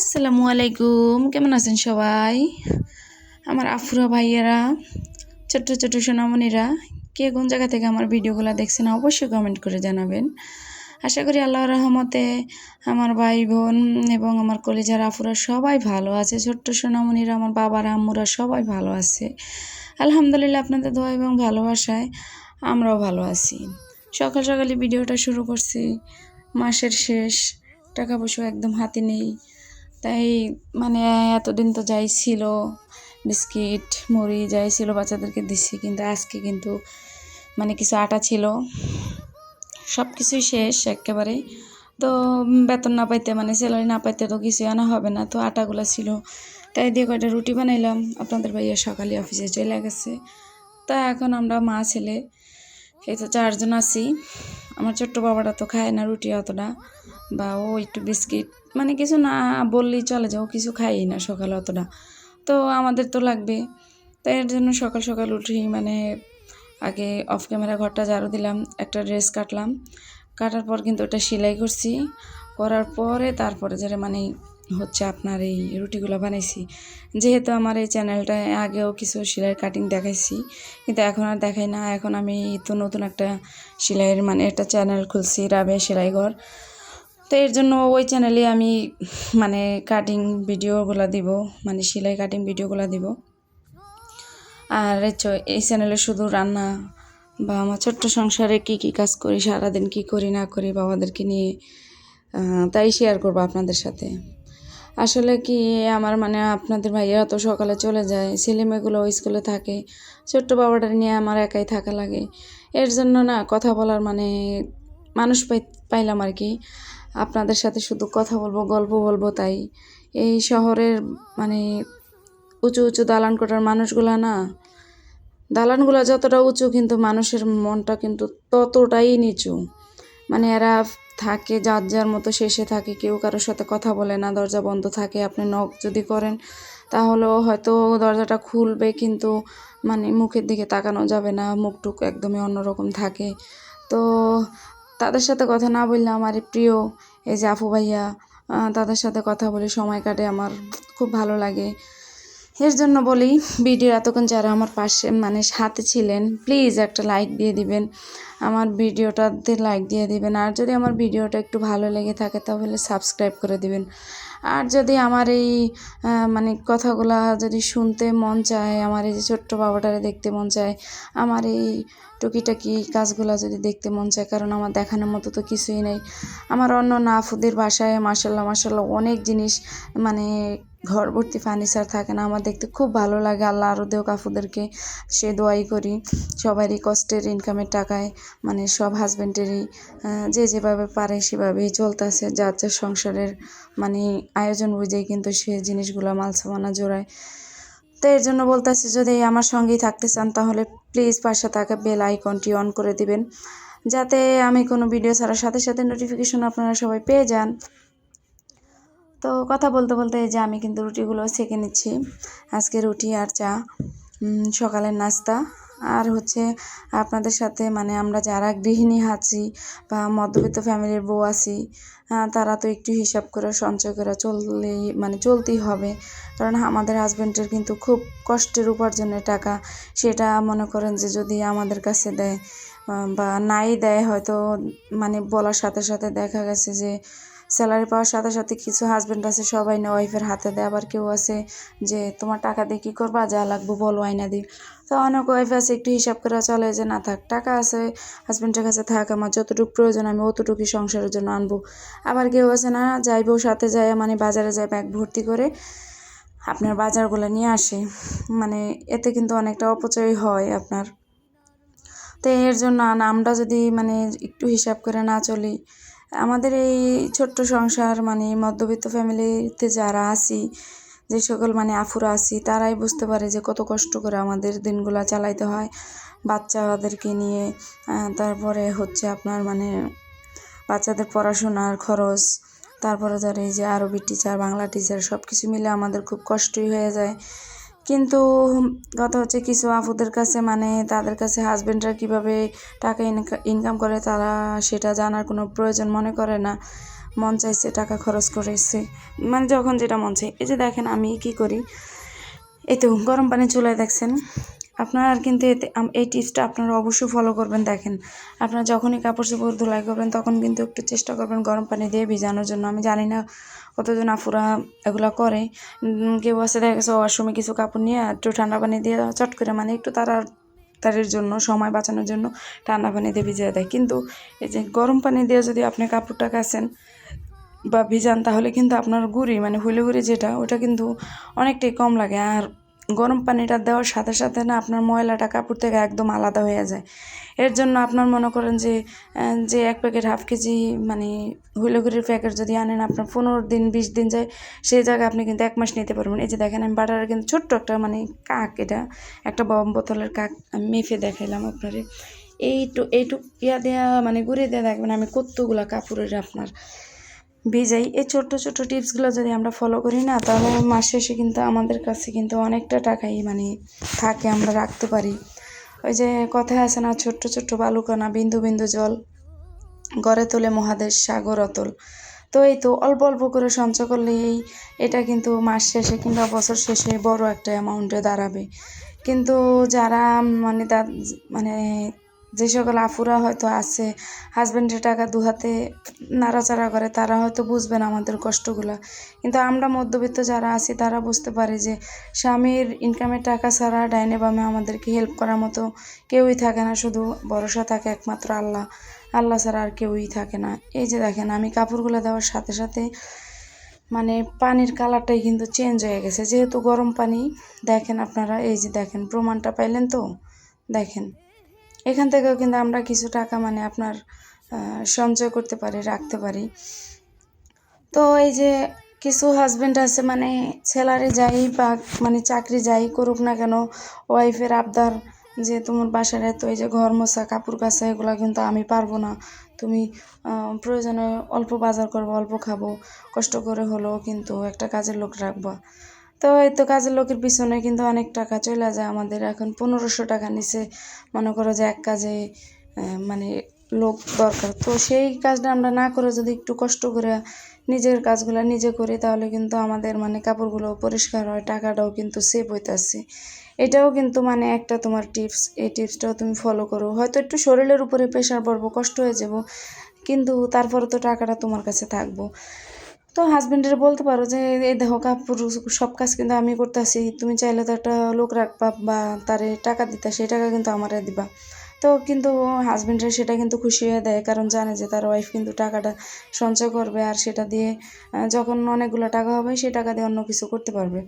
আসসালামু আলাইকুম, কেমন আছেন সবাই? আমার আফুরা ভাইয়েরা, ছোট্ট ছোট্ট সোনামণিরা, কে কোন জায়গা থেকে আমার ভিডিওগুলো দেখছেন অবশ্যই কমেন্ট করে জানাবেন। আশা করি আল্লাহর রহমতে আমার ভাই বোন এবং আমার কলিজার আফুরা সবাই ভালো আছে। ছোট্ট সোনামণিরা, আমার বাবার আম্মুরা সবাই ভালো আছে। আলহামদুলিল্লাহ, আপনাদের দোয়া এবং ভালোবাসায় আমরাও ভালো আছি। সকাল সকালে ভিডিওটা শুরু করছি। মাসের শেষ, টাকা পয়সা একদম হাতে নেই, তাই মানে এতদিন তো যাই ছিল, বিস্কিট মুড়ি যাই ছিল বাচ্চাদেরকে দিচ্ছি, কিন্তু আজকে কিন্তু মানে কিছু আটা ছিল, সব কিছুই শেষ একেবারে। তো বেতন না পাইতে মানে স্যালারি না পাইতে তো কিছুই আনা হবে না, তো আটাগুলো ছিল, তাই দিয়ে কয়টা রুটি বানাইলাম। আপনাদের ভাইয়া সকালে অফিসে চলে গেছে, তা এখন আমরা মা ছেলে এই তো 4 জন আছি। আমার ছোট্ট বাবাটা তো খায় না রুটি অতটা, বা ও একটু বিস্কিট মানে কিছু না বললেই চলে যাও, কিছু খাই না সকালে অতটা, তো আমাদের তো লাগবে। তাই এর জন্য সকাল সকাল উঠি মানে আগে অফ ক্যামেরা ঘরটা ঝাড়ু দিলাম, একটা ড্রেস কাটলাম, কাটার পর কিন্তু ওটা সেলাই করছি, করার পরে তারপরে যারা মানে হচ্ছে আপনার এই রুটিগুলো বানাইছি। যেহেতু আমার এই চ্যানেলটায় আগেও কিছু সেলাই কাটিং দেখাইছি, কিন্তু এখন আর দেখাই না। এখন আমি তো নতুন একটা সেলাইয়ের মানে একটা চ্যানেল খুলছি, রাবেয়া সেলাই ঘর। তো এর জন্য ওই চ্যানেলে আমি মানে কাটিং ভিডিওগুলো দিব, মানে সেলাই কাটিং ভিডিওগুলো দিব। আর এই চ্যানেলে শুধু রান্না বা আমার ছোট্ট সংসারে কী কী কাজ করি, সারাদিন কী করি না করি বাবাদেরকে নিয়ে, তাই শেয়ার করবো আপনাদের সাথে। আসলে কি আমার মানে আপনাদের ভাইয়া তো সকালে চলে যায়, ছেলেমেয়েগুলো স্কুলে থাকে, ছোট্ট বাবাটা নিয়ে আমার একাই থাকা লাগে। এর জন্য না কথা বলার মানে মানুষ পাইলাম আর কি, আপনাদের সাথে শুধু কথা বলবো, গল্প বলবো। তাই এই শহরের মানে উঁচু উঁচু দালান কোঠার মানুষগুলা না, দালানগুলো যতটা উঁচু কিন্তু মানুষের মনটা কিন্তু ততটাই নিচু। মানে এরা থাকে যার যার মতো শেষে থাকে, কেউ কারোর সাথে কথা বলে না, দরজা বন্ধ থাকে। আপনি নক যদি করেন তাহলেও হয়তো দরজাটা খুলবে, কিন্তু মানে মুখের দিকে তাকানো যাবে না, মুখটুক একদমই অন্যরকম থাকে। তো তাদের সাথে কথা না বললে আমার প্রিয় এই যে আপু ভাইয়া, তাদের সাথে কথা বলে সময় কাটে, আমার খুব ভালো লাগে। এর জন্য বলি, ভিডিও এতক্ষণ যারা আমার পাশে মানে সাথে ছিলেন, প্লিজ একটা লাইক দিয়ে দিবেন, আমার ভিডিওটাতে লাইক দিয়ে দিবেন। আর যদি আমার ভিডিওটা একটু ভালো লেগে থাকে তাহলে সাবস্ক্রাইব করে দিবেন। আর যদি আমার এই মানে কথাগুলা যদি শুনতে মন চায়, আমার এই যে ছোট্ট বাবাটারে দেখতে মন চায়, আমার এই টুকিটাকি কাজগুলো যদি দেখতে মন চায়, কারণ আমার দেখানোর মতো তো কিছুই নেই। আমার অন্য নাফুদের বাসায় মাশাল্লাহ মাশাল্লাহ অনেক জিনিস, মানে ঘর ভর্তি ফার্নিচার থাকে না, আমার দেখতে খুব ভালো লাগে। আল্লাহ আরও দেও কাফুদেরকে, সে দোয়াই করি সবারই কষ্টের ইনকামের টাকায় মানে সব হাজব্যান্ডেরই যে যেভাবে পারে সেভাবেই চলতেছে, যার যার সংসারের মানে আয়োজন বুঝেই কিন্তু সে জিনিসগুলো মাল সামানা জোড়ায়। তো এর জন্য বলতেছি, যদি আমার সঙ্গেই থাকতে চান তাহলে প্লিজ পাশে থাকা বেল আইকনটি অন করে দিবেন, যাতে আমি কোনো ভিডিও ছাড়ার সাথে সাথে নোটিফিকেশন আপনারা সবাই পেয়ে যান। তো কথা বলতে বলতে যে আমি কিন্তু রুটিগুলো সেঁকে নিচ্ছি। আজকে রুটি আর চা সকালের নাস্তা। আর হচ্ছে আপনাদের সাথে মানে আমরা যারা গৃহিণী আছি বা মধ্যবিত্ত ফ্যামিলির বউ আছি, তারা তো একটু হিসাব করে সঞ্চয় করে চললেই মানে চলতেই হবে। কারণ আমাদের হাজব্যান্ডের কিন্তু খুব কষ্টের উপার্জনের টাকা, সেটা মনে করেন যে যদি আমাদের কাছে দেয় বা নাই দেয়, হয়তো মানে বলার সাথে সাথে দেখা গেছে যে স্যালারি পাওয়ার সাথে সাথে কিছু হাজব্যান্ড আছে সবাই না ওয়াইফের হাতে দেয়, আবার কেউ আছে যে তোমার টাকা দিয়ে কী করবা, যা লাগবো বলো আয়না দিই। তো অনেক ওয়াইফ আছে একটু হিসাব করে চলে যে না থাক, টাকা আছে হাজব্যান্ডের কাছে, থাক, আমার যতটুকু প্রয়োজন আমি অতটুকুই সংসারের জন্য আনবো। আবার কেউ আছে না যাইবো সাথে যায় মানে বাজারে যায় ব্যাগ ভর্তি করে আপনার বাজারগুলো নিয়ে আসে, মানে এতে কিন্তু অনেকটা অপচয় হয় আপনার। তো এর জন্য আমরা যদি মানে একটু হিসাব করে না চলি, আমাদের এই ছোট্ট সংসার মানে মধ্যবিত্ত ফ্যামিলিতে যারা আছি, যে সকল মানে আফুরা আছি, তারাই বুঝতে পারে যে কত কষ্ট করে আমাদের দিনগুলো চালাইতে হয় বাচ্চাদেরকে নিয়ে। তারপরে হচ্ছে আপনার মানে বাচ্চাদের পড়াশোনার খরচ, তারপরে যারা এই যে আরবি টিচার, বাংলা টিচার, সব কিছু মিলে আমাদের খুব কষ্টই হয়ে যায়। কিন্তু কথা হচ্ছে কিছু আপুদের কাছে মানে তাদের কাছে হাজব্যান্ডরা কীভাবে টাকা ইনকাম করে তারা সেটা জানার কোনো প্রয়োজন মনে করে না। মন চাইছে টাকা খরচ করেছে, মানে যখন যেটা মন চাই। এই যে দেখেন আমি কি করি, এই তো গরম পানি চুলায় দেখছেন আপনার, কিন্তু এতে এই টিপসটা আপনারা অবশ্যই ফলো করবেন। দেখেন আপনারা যখনই কাপড় চোপড় ধুলাই করবেন তখন কিন্তু একটু চেষ্টা করবেন গরম পানি দিয়ে ভিজানোর জন্য। আমি জানি না কতজন আফুরা এগুলো করে, কেউ আছে দেখা গেছে ওয়াশরুমে কিছু কাপড় নিয়ে একটু ঠান্ডা পানি দিয়ে চট করে, মানে একটু তাড়াতাড়ির জন্য, সময় বাঁচানোর জন্য ঠান্ডা পানি দিয়ে ভিজিয়ে দেয়। কিন্তু এই যে গরম পানি দিয়ে যদি আপনি কাপড়টা কাচেন বা ভিজান তাহলে কিন্তু আপনার গুঁড়ি, মানে হুইলে যেটা, ওটা কিন্তু অনেকটাই কম লাগে। আর গরম পানিটা দেওয়ার সাথে সাথে না আপনার ময়লাটা কাপড় থেকে একদম আলাদা হয়ে যায়। এর জন্য আপনার মনে করেন যে যে 1 প্যাকেট হাফ কেজি মানে হুইলেগুড়ির প্যাকেট যদি আনেন, আপনার 15 দিন 20 দিন যায়, সেই জায়গায় আপনি কিন্তু 1 মাস নিতে পারবেন। এই যে দেখেন আমি বাটারের কিন্তু ছোট্ট একটা মানে কাক, এটা একটা বোতলের কাক আমি মেপে দেখাইলাম আপনারে। এইটুক ইয়া দেওয়া মানে গুঁড়ে দিয়ে দেখবেন আমি কতগুলা কাপড়ের আপনার ভিজাই। এই ছোট্ট ছোট্ট টিপসগুলো যদি আমরা ফলো করি না, তাহলে মাস শেষে কিন্তু আমাদের কাছে কিন্তু অনেকটা টাকাই মানে থাকে, আমরা রাখতে পারি। ওই যে কথায় আছে না, ছোট্ট ছোট্ট বালুকণা বিন্দু বিন্দু জল গড়ে তোলে মহাদেশ সাগর অতল। তো এই তো অল্প অল্প করে সঞ্চয় করলে এটা কিন্তু মাস শেষে কিংবা বছর শেষে বড় একটা অ্যামাউন্টে দাঁড়াবে। কিন্তু যারা মানে মানে যে সকল আফুরা হয়তো আছে হাজব্যান্ডের টাকা দুহাতে নাড়াচাড়া করে, তারা হয়তো বুঝবে না আমাদের কষ্টগুলো। কিন্তু আমরা মধ্যবিত্ত যারা আছি তারা বুঝতে পারি যে স্বামীর ইনকামের টাকা ছাড়া ডাইনে বামে আমাদেরকে হেল্প করার মতো কেউই থাকে না, শুধু ভরসা থাকে একমাত্র আল্লাহ। আল্লাহ ছাড়া আর কেউই থাকে না। এই যে দেখেন আমি কাপড়গুলো দেওয়ার সাথে সাথে মানে পানির কালারটাই কিন্তু চেঞ্জ হয়ে গেছে, যেহেতু গরম পানি। দেখেন আপনারা, এই যে দেখেন প্রমাণটা পাইলেন তো। দেখেন এখান থেকেও কিন্তু আমরা কিছু টাকা মানে আপনার সঞ্চয় করতে পারি, রাখতে পারি। তো এই যে কিছু হাজব্যান্ড আছে মানে স্যালারি যাই বা মানে চাকরি যাই করুক না কেন, ওয়াইফের আবদার যে তোমার বাসার এত এই যে ঘর মোছা কাপড় কাচা এগুলো কিন্তু আমি পারবো না, তুমি প্রয়োজনে অল্প বাজার করবো, অল্প খাবো, কষ্ট করে হলেও কিন্তু একটা কাজের লোক রাখবা। তো এই তো কাজের লোকের পিছনে কিন্তু অনেক টাকা চলে যায় আমাদের। এখন 1500 টাকা নিচে মনে করো যে এক কাজে মানে লোক দরকার। তো সেই কাজটা আমরা না করে যদি একটু কষ্ট করে নিজের কাজগুলো নিজে করি, তাহলে কিন্তু আমাদের মানে কাপড়গুলো পরিষ্কার হয়, টাকাটাও কিন্তু সেভ হইতেছে। এটাও কিন্তু মানে একটা তোমার টিপস, এই টিপসটাও তুমি ফলো করো। হয়তো একটু শরীরের উপরে প্রেশার পড়বো, কষ্ট হয়ে যাব, কিন্তু তারপরে তো টাকাটা তোমার কাছে থাকবো। তো হাজবেন্ডের বলতে পারো যে এই দেখো কাপড় সব কাজ কিন্তু আমি করতেছি, তুমি চাইলে তো একটা লোক রাখবা বা তারে টাকা দিতা, সেই টাকা কিন্তু আমারে দিবা। তো কিন্তু হাজবেন্ডের সেটা কিন্তু খুশি হয়ে দেয়, কারণ জানে যে তার ওয়াইফ কিন্তু টাকাটা সঞ্চয় করবে, আর সেটা দিয়ে যখন অনেকগুলো টাকা হবে সেই টাকা দিয়ে অন্য কিছু করতে পারবে।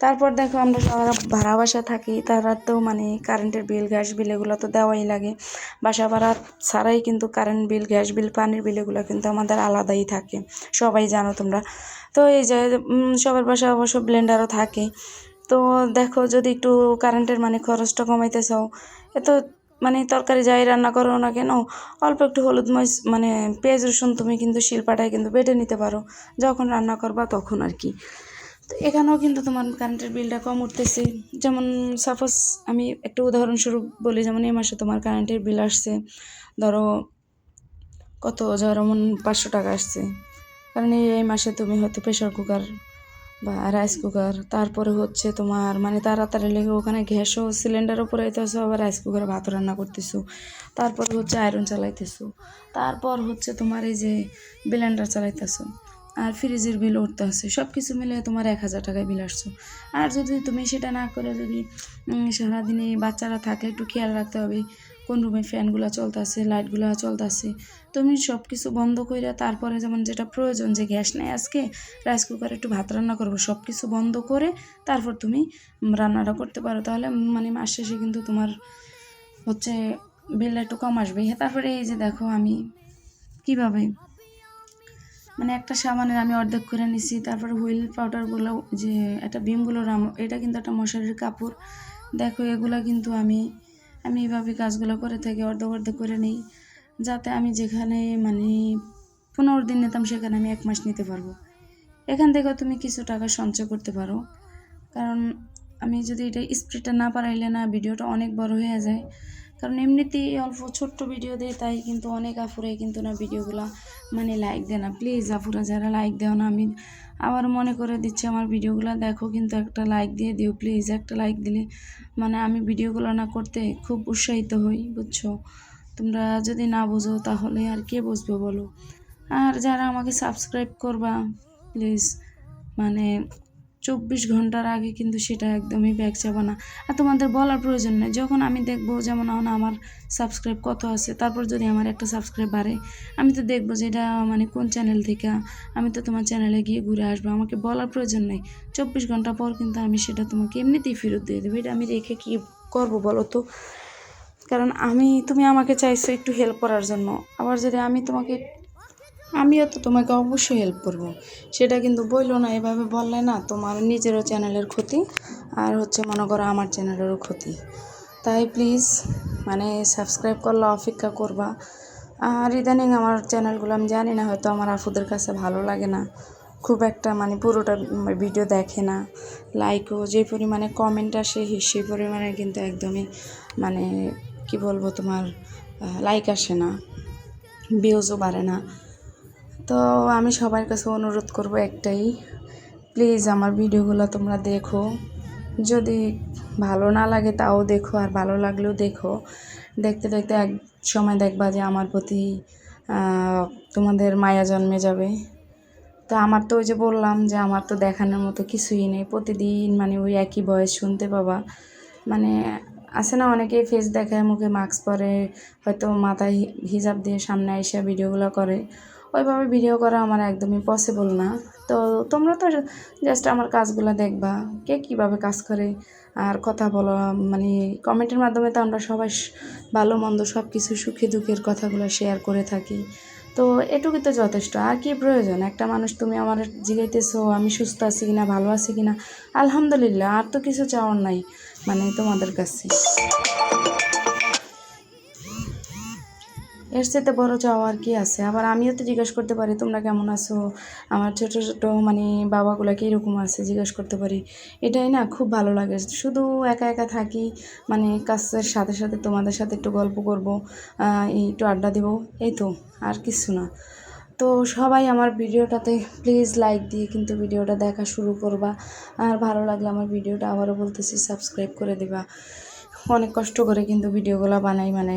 তারপর দেখো আমরা যারা ভাড়া বাসা থাকি তারা তো মানে কারেন্টের বিল, গ্যাস বিল এগুলো তো দেওয়াই লাগে। বাসা ভাড়া ছাড়াই কিন্তু কারেন্ট বিল, গ্যাস বিল, পানির বিল এগুলো কিন্তু আমাদের আলাদাই থাকে, সবাই জানো তোমরা। তো এই যে সবার বাসায় অবশ্য ব্লেন্ডারও থাকে। তো দেখো যদি একটু কারেন্টের মানে খরচটা কমাইতে চাও, এত মানে তরকারি যাই রান্না করো না কেন, অল্প একটু হলুদ মরিচ মানে পেঁয়াজ রসুন তুমি কিন্তু শিলপাটায় কিন্তু বেটে নিতে পারো যখন রান্না করবা তখন আর কি। তো এখানেও কিন্তু তোমার কারেন্টের বিলটা কম উঠতেছে। যেমন সাপোজ আমি একটা উদাহরণস্বরূপ বলি, যেমন এই মাসে তোমার কারেন্টের বিল আসছে ধরো কত, যেমন 500 টাকা আসছে, কারণ এই মাসে তুমি হয়তো প্রেশার কুকার বা রাইস কুকার, তারপরে হচ্ছে তোমার মানে তাড়াতাড়ি লেগে ওখানে গ্যাসও সিলিন্ডারও পুরাইতেছো, আবার রাইস কুকারে ভাত রান্না করতেছো, তারপরে হচ্ছে আয়রন চালাইতেছো, তারপর হচ্ছে তোমার এই যে ব্লেন্ডার চালাইতেছো, আর ফ্রিজের বিল উঠতে আসছে, সব কিছু মিলে তোমার 1000 টাকায় বিল আসছো। আর যদি তুমি সেটা না করে যদি সারাদিনে বাচ্চারা থাকলে একটু খেয়াল রাখতে হবে কোন রুমে ফ্যানগুলো চলতেছে, লাইটগুলো চলতেছে, তুমি সব কিছু বন্ধ করে তারপরে যেমন যেটা প্রয়োজন, যে গ্যাস নেই আজকে রাইস কুকারে একটু ভাত রান্না করবো, সব কিছু বন্ধ করে তারপর তুমি রান্নাটা করতে পারো, তাহলে মানে মাস শেষে কিন্তু তোমার হচ্ছে বিলটা একটু কম আসবে। তারপরে এই যে দেখো আমি কিভাবে মানে একটা সাবানের আমি অর্ধেক করে নিছি, তারপরে হুইল পাউডারগুলো যে একটা ভিমগুলোর এটা কিন্তু একটা মশারির কাপড়। দেখো এগুলো কিন্তু আমি এইভাবে কাজগুলো করে থাকি, অর্ধেক অর্ধেক করে নিই, যাতে আমি যেখানে মানে 15 দিন নিতাম সেখানে আমি 1 মাস নিতে পারবো। এখান থেকেও তুমি কিছু টাকা সঞ্চয় করতে পারো, কারণ আমি যদি এটা স্প্রেটা না পারাইলে না ভিডিওটা অনেক বড় হয়ে যায়, কারণ এমনিতেই অল্প ছোট্ট ভিডিও দেয়, তাই কিন্তু অনেক আপুরাই কিন্তু না ভিডিওগুলো মানে লাইক দেয় না। প্লিজ আপুরা যারা লাইক দেও না, আমি আবার মনে করে দিচ্ছি আমার ভিডিওগুলো দেখো, কিন্তু একটা লাইক দিয়ে দিও প্লিজ। একটা লাইক দিলে মানে আমি ভিডিওগুলো না করতে খুব উৎসাহিত হই, বুঝছো? তোমরা যদি না বুঝো তাহলে আর কে বুঝবে বলো? আর যারা আমাকে সাবস্ক্রাইব করবা প্লিজ, মানে 24 ঘন্টার আগে কিন্তু সেটা একদমই ব্যাক যাবে না। আর তোমাদের বলার প্রয়োজন নেই, যখন আমি দেখবো যেমন এখন আমার সাবস্ক্রাইব কত আছে, তারপর যদি আমার একটা সাবস্ক্রাইব বাড়ে, আমি তো দেখবো যে এটা মানে কোন চ্যানেল থেকে, আমি তো তোমার চ্যানেলে গিয়ে ঘুরে আসবো, আমাকে বলার প্রয়োজন নেই। 24 ঘন্টা পর কিন্তু আমি সেটা তোমাকে এমনিতেই ফেরত দিয়ে দেবো। এটা আমি রেখে কী করবো বলো তো? কারণ তুমি আমাকে চাইছো একটু হেল্প করার জন্য, আবার যদি আমিও তো তোমাকে অবশ্যই হেল্প করব। সেটা কিন্তু বললো না, এভাবে বললে না তোমার নিজেরও চ্যানেলের ক্ষতি, আর হচ্ছে মনে করো আমার চ্যানেলেরও ক্ষতি। তাই প্লিজ মানে সাবস্ক্রাইব করলে অপেক্ষা করবা। আর ইদানিং আমার চ্যানেলগুলো আমি জানি না, হয়তো আমার আপুদের কাছে ভালো লাগে না খুব একটা, মানে পুরোটা ভিডিও দেখে না, লাইকও যে পরিমাণে কমেন্ট আসে সেই পরিমাণে কিন্তু একদমই মানে কি বলবো তোমার লাইক আসে না, ভিউজও বাড়ে না। তো আমি সবার কাছে অনুরোধ করব একটাই, প্লিজ আমার ভিডিওগুলো তোমরা দেখো, যদি ভালো না লাগে তাও দেখো, আর ভালো লাগলেও দেখো। দেখতে দেখতে এক সময় দেখবা যে আমার প্রতি তোমাদের মায়া জন্মে যাবে। তো আমার তো ওই যে বললাম যে আমার তো দেখানোর মতো কিছুই নেই, প্রতিদিন মানে ওই একই ভয়েস শুনতে পাবা। মানে আছে না অনেকেই ফেস দেখায়, মুখে মাস্ক পরে, হয়তো মাথায় হিজাব দিয়ে সামনে এসে ভিডিওগুলো করে, ওইভাবে ভিডিও করা আমার একদমই পসিবল না। তো তোমরা তো জাস্ট আমার কাজগুলো দেখবা, কে কীভাবে কাজ করে, আর কথা বলা মানে কমেন্টের মাধ্যমে তো আমরা সবাই ভালো মন্দ সব কিছু সুখে দুঃখের কথাগুলো শেয়ার করে থাকি। তো এটুকুই তো যথেষ্ট, আর কি প্রয়োজন? একটা মানুষ তুমি আমার জিজ্ঞাইতেছো আমি সুস্থ আছি কিনা, ভালো আছি কিনা, আলহামদুলিল্লাহ, আর তো কিছু চাওয়ার নাই মানে তোমাদের কাছে। এর সাথে বড় চাওয়া আর কি আছে? আবার আমিও তো জিজ্ঞেস করতে পারি তোমরা কেমন আছো, আমার ছোটো ছোটো মানে বাবাগুলা কীরকম আছে জিজ্ঞেস করতে পারি। এটাই না খুব ভালো লাগে, শুধু একা একা থাকি, মানে কাজের সাথে সাথে তোমাদের সাথে একটু গল্প করবো, একটু আড্ডা দেবো, এই তো, আর কিছু না। তো সবাই আমার ভিডিওটাতে প্লিজ লাইক দিয়ে কিন্তু ভিডিওটা দেখা শুরু করবা, আর ভালো লাগলে আমার ভিডিওটা আবারও বলতেছি সাবস্ক্রাইব করে দিবা। অনেক কষ্ট করে কিন্তু ভিডিওগুলো বানাই, মানে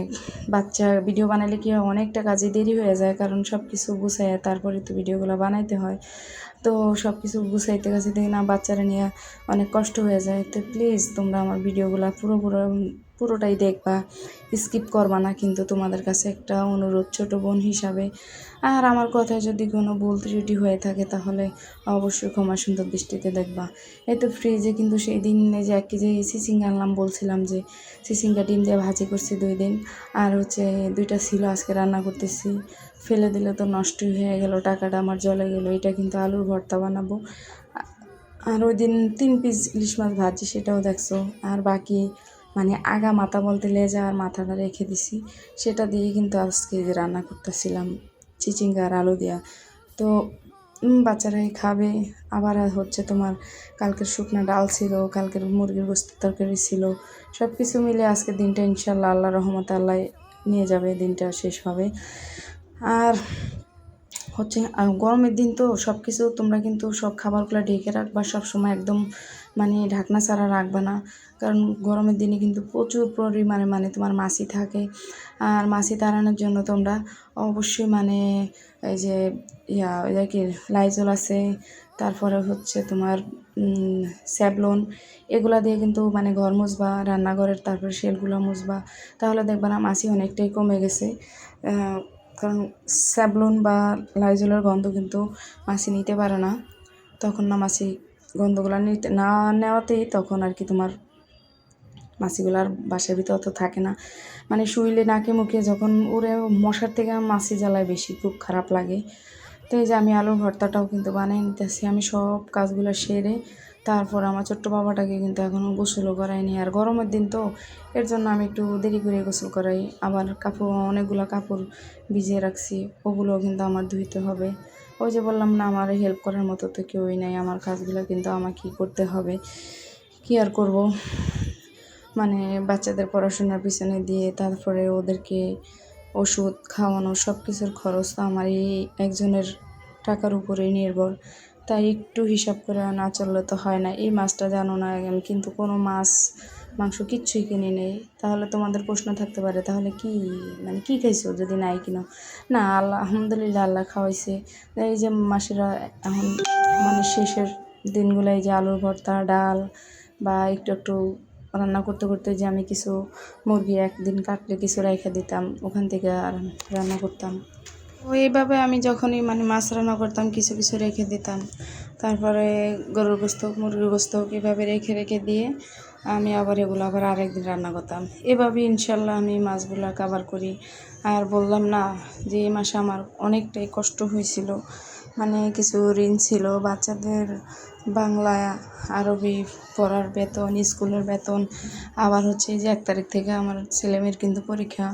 বাচ্চা ভিডিও বানালে কি হয় অনেকটা কাজে দেরি হয়ে যায়, কারণ সব কিছু গুছাইয়া তারপরে তো ভিডিওগুলো বানাইতে হয়। তো সব কিছু গুছাইতে গাছাইতে না বাচ্চারা নিয়ে অনেক কষ্ট হয়ে যায়। তো প্লিজ তোমরা আমার ভিডিওগুলো পুরোটাই দেখবা, স্কিপ করবা না কিন্তু, তোমাদের কাছে একটা অনুরোধ ছোটো বোন হিসাবে। আর আমার কথায় যদি কোনো ভুল ত্রুটি হয়ে থাকে তাহলে অবশ্যই ক্ষমা সুন্দর দৃষ্টিতে দেখবা। এই তো ফ্রিজে কিন্তু সেই দিন যে 1 কেজি চিচিঙ্গা আনলাম, বলছিলাম যে চিচিঙ্গা ডিম দিয়ে ভাজি করছি 2 দিন, আর হচ্ছে 2টা ছিল আজকে রান্না করতেছি, ফেলে দিলে তো নষ্টই হয়ে গেল, টাকাটা আমার জলে গেল। এটা কিন্তু আলুর ভর্তা বানাবো। আর ওই দিন 3 পিস ইলিশ মাছ ভাজি, সেটাও দেখছো। আর বাকি মানে আগা মাথা বলতে লেজা আর মাথাটা রেখে দিছি, সেটা দিয়ে কিন্তু আজকে রান্না করতেছিলাম চিচিঙ্গা আর আলু দিয়া। তো বাচ্চারাই খাবে। আবার হচ্ছে তোমার কালকের শুকনো ডাল ছিল, কালকের মুরগির গোশতের তরকারি ছিল, সব কিছু মিলে আজকের দিনটা ইনশাল্লাহ আল্লাহ রহমতে আল্লাহ নিয়ে যাবে, দিনটা শেষ হবে। আর হচ্ছে গরমের দিন তো সব কিছু তোমরা কিন্তু সব খাবারগুলো ঢেকে রাখবা সব সময়, একদম মানে ঢাকনা ছাড়া রাখবা না, কারণ গরমের দিনে কিন্তু প্রচুর পরিমাণে মানে তোমার মাছি থাকে। আর মাছি তাড়ানোর জন্য তোমরা অবশ্যই মানে এই যে ওই কি লাইজল আছে, তারপরে হচ্ছে তোমার স্যাভলন, এগুলা দিয়ে কিন্তু মানে ঘর মুছবা, রান্নাঘরের তারপরে শেলগুলো মুছবা, তাহলে দেখবা না মাছি অনেকটাই কমে গেছে। কারণ স্যাভলন বা লাইজলের গন্ধ কিন্তু মাছি নিতে পারে না, তখন না মাছি গন্ধগুলো না নেওয়াতেই তখন আর কি তোমার মাছিগুলার বাসার ভিতরে অত থাকে না, মানে শুইলে নাকে মুখে যখন উড়ে, মশার থেকে মাছি জ্বালায় বেশি, খুব খারাপ লাগে। তো এই যে আমি আলুর ভর্তাটাও কিন্তু বানিয়ে নিতেছি, আমি সব কাজগুলো সেরে তারপর আমার ছোট্ট বাবাটাকে কিন্তু এখনও গোসলও করাইনি, আর গরমের দিন তো এর জন্য আমি একটু দেরি করে গোসল করাই। আবার অনেকগুলো কাপড় ভিজিয়ে রাখছি, ওগুলোও কিন্তু আমার ধুইতে হবে। ওই যে বললাম না আমার হেল্প করার মতো তো কেউই নাই, আমার কাজগুলো কিন্তু আমাকেই করতে হবে, কি আর করব। মানে বাচ্চাদের পড়াশোনার পিছনে দিয়ে তারপরে ওদেরকে ওষুধ খাওয়ানো সব কিছুর খরচ তো আমার এই একজনের টাকার উপরেই নির্ভর। তাই একটু হিসাব করে না চললে তো হয় না। এই মাছটা জানো না, আমি কিন্তু কোনো মাছ মাংস কিচ্ছুই কিনি নেই। তাহলে তোমাদের প্রশ্ন থাকতে পারে, তাহলে কি মানে কী খাইছো যদি নাই কিনো? না, আল্লাহ আলহামদুলিল্লাহ আল্লাহ খাওয়াইছে। এই যে মাসেরা এখন মানে শেষের দিনগুলো এই যে আলুর ভর্তা, ডাল বা একটু একটু রান্না করতে করতে যে আমি কিছু মুরগি একদিন কাটলে কিছু রেখে দিতাম, ওখান থেকে আর রান্না করতাম। তো এইভাবে আমি যখনই মানে মাছ রান্না করতাম কিছু কিছু রেখে দিতাম। তারপরে গরুর গোস্ত হোক, মুরগির গোস্ত হোক, এভাবে রেখে রেখে দিয়ে আমি আবার এগুলো আবার আরেকদিন রান্না করতাম। এভাবে ইনশাল্লাহ আমি মাছগুলো কাভার করি। আর বললাম না যে এই মাসে আমার অনেকটাই কষ্ট হয়েছিল, মানে কিছু ঋণ ছিল, বাচ্চাদের বাংলা আরবি পড়ার বেতন, স্কুলের বেতন, আবার হচ্ছে যে 1 তারিখ থেকে আমার ছেলেমেয়ের কিন্তু পরীক্ষা।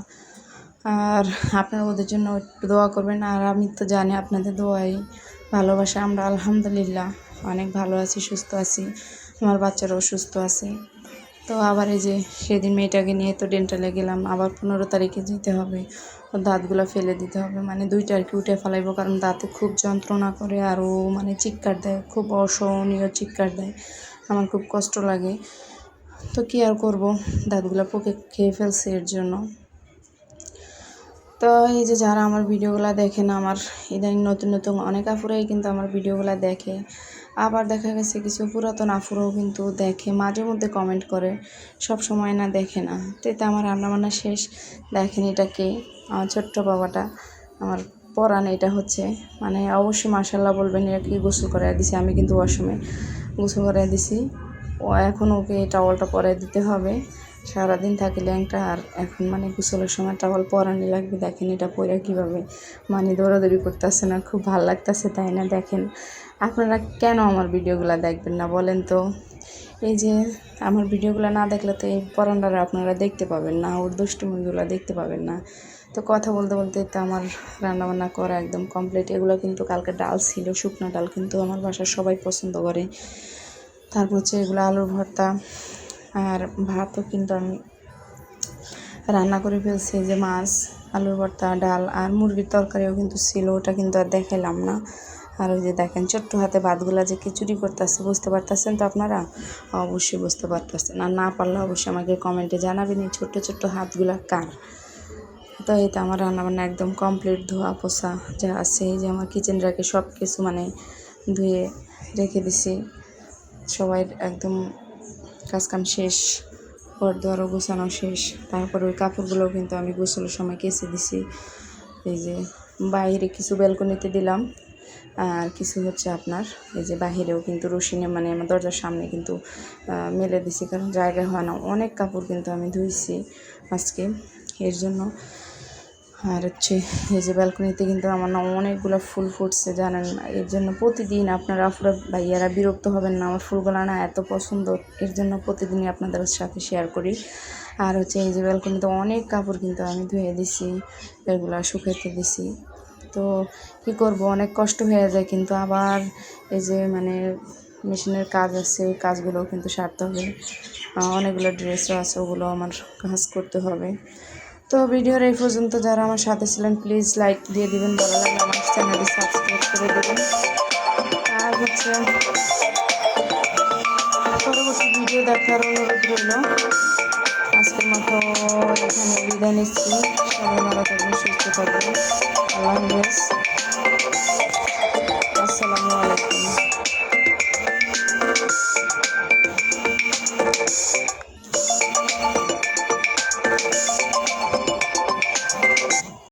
আর আপনারা ওদের জন্য একটু দোয়া করবেন। আর আমি তো জানি আপনাদের দোয়াই ভালোবাসা আমরা আলহামদুলিল্লাহ অনেক ভালো আছি, সুস্থ আছি, আমার বাচ্চারাও সুস্থ আছে। তো আবার এই যে সেদিন মেয়েটাকে নিয়ে তো ডেন্টালে গেলাম, আবার 15 তারিখে যেতে হবে, ওর দাঁতগুলো ফেলে দিতে হবে, মানে 2টা আর কি উঠে ফেলাইবো, কারণ দাঁতে খুব যন্ত্রণা করে আর ও মানে চিৎকার দেয়, খুব অসহনীয় চিৎকার দেয়, আমার খুব কষ্ট লাগে। তো কী আর করবো, দাঁতগুলো পোকে খেয়ে ফেলছে এর জন্য। তো এই যে যারা আমার ভিডিওগুলো দেখেন, আমার ইদানিং নতুন নতুন অনেক আপুরাই কিন্তু আমার ভিডিওগুলো দেখে, আবার দেখা গেছে কিছু পুরাতন আপুরাও কিন্তু দেখে, মাঝে মধ্যে কমেন্ট করে, সব সময় না দেখে না। তো এতে আমার রান্নাবান্না শেষ। দেখেন এটা কে, আমার ছোট্ট বাবাটা, আমার পরাণ এটা হচ্ছে, মানে অবশ্যই মাশাল্লাহ বলবেন, এটা কি গোসল করাই দিছি, আমি কিন্তু ওয়াশরুমে গোসল করাই দিছি। ও এখন ওকে টাওয়ালটা পরাই দিতে হবে, সারাদিন থাকে ল্যাংটা, আর এখন মানে গোসলের সময় টাওয়াল পরানি লাগবে। দেখেন এটা পরে কীভাবে মানে দৌড়াদৌড়ি করতেছে না, খুব ভালো লাগতেছে তাই না? দেখেন আপনারা কেন আমার ভিডিওগুলো দেখবেন না বলেন তো? এই যে আমার ভিডিওগুলো না দেখলে তো এই পরানটা আপনারা দেখতে পাবেন না, ওর দুষ্টুমিগুলো দেখতে পাবেন না। তো কথা বলতে বলতে তো আমার রান্নাবান্না করা একদম কমপ্লিট। এগুলো কিন্তু কালকে ডাল ছিল, শুকনো ডাল, কিন্তু আমার বাসার সবাই পছন্দ করে। তারপর হচ্ছে এগুলো আলুর ভর্তা, আর ভাতও কিন্তু আমি রান্না করে ফেলছি। যে মাছ, আলুর ভর্তা, ডাল আর মুরগির তরকারিও কিন্তু ছিল, ওটা কিন্তু আর দেখাইলাম না। আর ওই যে দেখেন ছোট্ট হাতে ভাতগুলা যে খিচুড়ি করতেছে, বুঝতে পারতেছেন তো আপনারা? অবশ্যই বুঝতে পারতেছেন, আর না পারলে অবশ্যই আমাকে কমেন্টে জানাবেন এই ছোট্ট ছোট্ট হাতগুলা কার। তো এই তো আমার রান্নাবান্না একদম কমপ্লিট, ধোয়া পোছা যা আছে, এই যে আমার কিচেন র্যাকে সব কিছু মানে ধুয়ে রেখে দিছি, সবাই একদম কাজকাম শেষ, ঘর দুয়ারও গোছানো শেষ। তারপরে ওই কাপড়গুলোও কিন্তু আমি গোসলের সময় কেচে দিছি। এই যে বাইরে কিছু ব্যালকনিতে দিলাম, আর কিছু হচ্ছে আপনার এই যে বাহিরেও কিন্তু রুশিনে মানে আমার দরজার সামনে কিন্তু মেলে দিছি, কারণ জায়গা হয় না, অনেক কাপড় কিন্তু আমি ধুইছি আজকে এর জন্য। আর হচ্ছে এই যে ব্যালকনিতে কিন্তু আমার না অনেকগুলো ফুল ফুটছে জানেন না, এর জন্য প্রতিদিন আপনারা আপুরা ভাইয়ারা বিরক্ত হবেন না, আমার ফুলগুলো না এত পছন্দ, এর জন্য প্রতিদিনই আপনাদের সাথে শেয়ার করি। আর হচ্ছে এই যে ব্যালকনিতে অনেক কাপড় কিন্তু আমি ধুয়ে দিছি, এগুলো শুকাইতে দিছি। তো কী করব, অনেক কষ্ট হয়ে যায়, কিন্তু আবার এই যে মানে মেশিনের কাজ আছে, ওই কাজগুলোও কিন্তু সারতে হবে, অনেকগুলো ড্রেসও আছে, ওগুলো আমার কাজ করতে হবে। তো ভিডিওর এই পর্যন্ত যারা আমার সাথে ছিলেন প্লিজ লাইক দিয়ে দিবেন, ভালো লাগলে আমার চ্যানেলটি সাবস্ক্রাইব করে দেবেন। আর হচ্ছে পরবর্তী ভিডিও দেখার অনুরোধ রইল। আজকের মতো এখানে বিদায় নিচ্ছি, সবাই ভালো থাকবেন, সুস্থ থাকবেন, আল্লাহ হাফেজ, আসসালামু আলাইকুম।